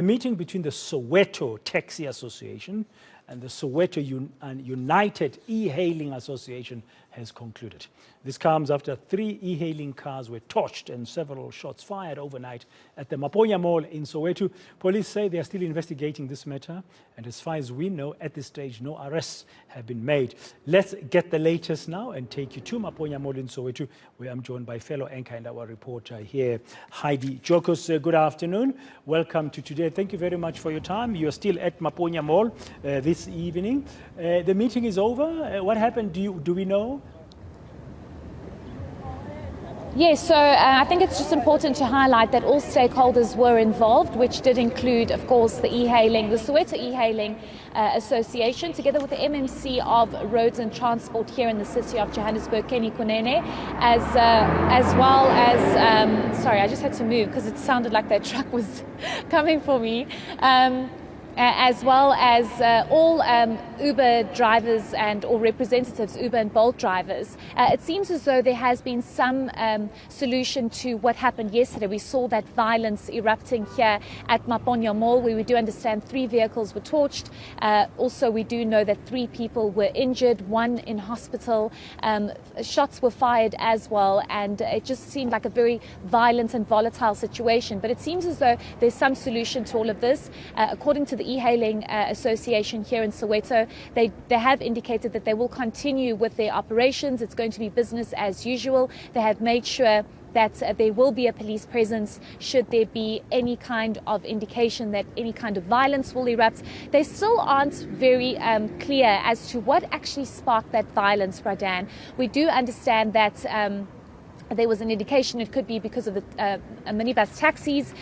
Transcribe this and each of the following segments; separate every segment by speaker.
Speaker 1: A meeting between the Soweto Taxi Association and the Soweto United E-Hailing Association has concluded. This comes after 3 e-hailing cars were torched and several shots fired overnight at the Maponya Mall in Soweto. Police say they are still investigating this matter, and as far as we know, at this stage, no arrests have been made. Let's get the latest now and take you to Maponya Mall in Soweto, where I'm joined by fellow eNCA and our reporter here, Heidi Giokos. Good afternoon. Welcome to today. Thank you very much for your time. You are still at Maponya Mall this evening. The meeting is over. What happened? Do we know?
Speaker 2: Yes, so I think it's just important to highlight that all stakeholders were involved, which did include, of course, the e-hailing, the Soweto E-Hailing Association, together with the MMC of Roads and Transport here in the city of Johannesburg, Kenny Kunene, as well as, sorry, I just had to move because it sounded like that truck was coming for me. As well as all Uber drivers and or representatives, Uber and Bolt drivers. It seems as though there has been some solution to what happened yesterday. We saw that violence erupting here at Maponya Mall, where we do understand 3 vehicles were torched. Also, we do know that 3 people were injured, 1 in hospital. Shots were fired as well, and it just seemed like a very violent and volatile situation. But it seems as though there's some solution to all of this. According to the E-Hailing Association here in Soweto, they have indicated that they will continue with their operations. It's going to be business as usual. They have made sure that there will be a police presence should there be any kind of indication that any kind of violence will erupt. They still aren't very clear as to what actually sparked that violence, Pradan. We do understand that there was an indication it could be because of the minibus taxis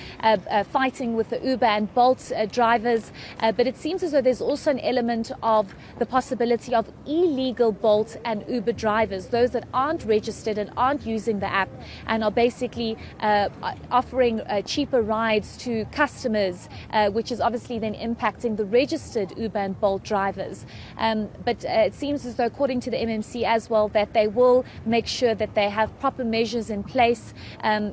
Speaker 2: fighting with the Uber and Bolt drivers. But it seems as though there's also an element of the possibility of illegal Bolt and Uber drivers, those that aren't registered and aren't using the app and are basically offering cheaper rides to customers, which is obviously then impacting the registered Uber and Bolt drivers. But it seems as though, according to the MMC as well, that they will make sure that they have proper measures in place.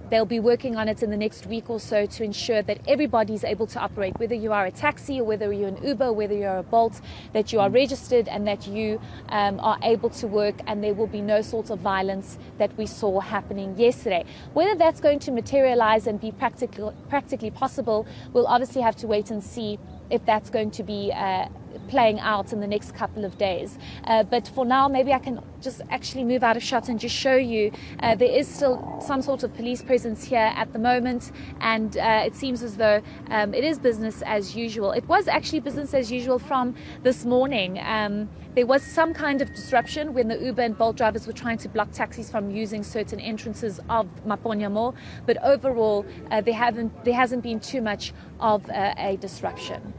Speaker 2: They'll be working on it in the next week or so to ensure that everybody's able to operate, whether you are a taxi or whether you're an Uber, whether you're a Bolt, that you are registered and that you are able to work, and there will be no sort of violence that we saw happening yesterday. Whether that's going to materialize and be practically possible, we'll obviously have to wait and see if that's going to be playing out in the next couple of days. But for now, maybe I can just actually move out of shot and just show you there is still some sort of police presence here at the moment, and it seems as though it is business as usual. It was actually business as usual from this morning. There was some kind of disruption when the Uber and Bolt drivers were trying to block taxis from using certain entrances of Maponya Mall, but overall there hasn't been too much of a disruption.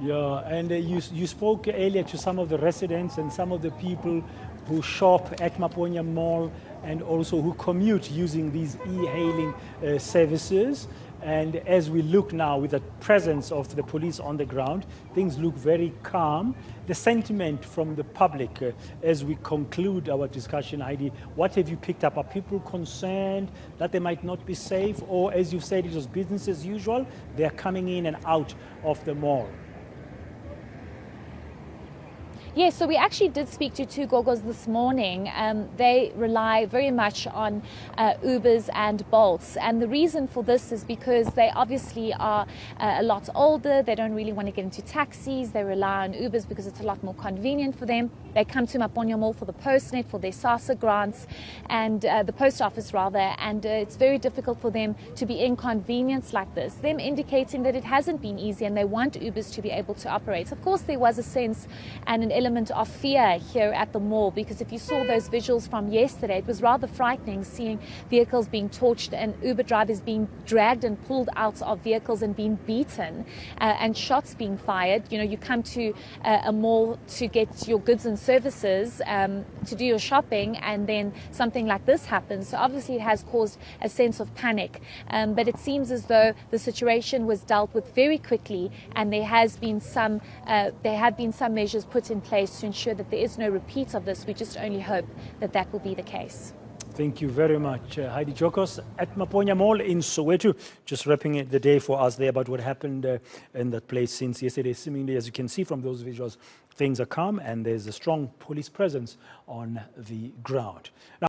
Speaker 1: Yeah, and you spoke earlier to some of the residents and some of the people who shop at Maponya Mall and also who commute using these e-hailing services. And as we look now with the presence of the police on the ground, things look very calm. The sentiment from the public as we conclude our discussion, Heidi, what have you picked up? Are people concerned that they might not be safe? Or as you've said, it was business as usual, they're coming in and out of the mall?
Speaker 2: Yes, so we actually did speak to 2 gogos this morning. They rely very much on Ubers and Bolts. And the reason for this is because they obviously are a lot older. They don't really want to get into taxis. They rely on Ubers because it's a lot more convenient for them. They come to Maponya Mall for the postnet, for their SASSA grants, and the post office rather. And it's very difficult for them to be inconvenienced like this. Them indicating that it hasn't been easy and they want Ubers to be able to operate. Of course, there was a sense and an element of fear here at the mall, because if you saw those visuals from yesterday, it was rather frightening seeing vehicles being torched and Uber drivers being dragged and pulled out of vehicles and being beaten and shots being fired. You know, you come to a mall to get your goods and services, to do your shopping, and then something like this happens. So obviously it has caused a sense of panic, but it seems as though the situation was dealt with very quickly, and there have been some measures put in place to ensure that there is no repeat of this. We just only hope that that will be the case.
Speaker 1: Thank you very much, Heidi Giokos at Maponya Mall in Soweto. Just wrapping the day for us there about what happened in that place since yesterday. Seemingly, as you can see from those visuals, things are calm and there's a strong police presence on the ground. Now,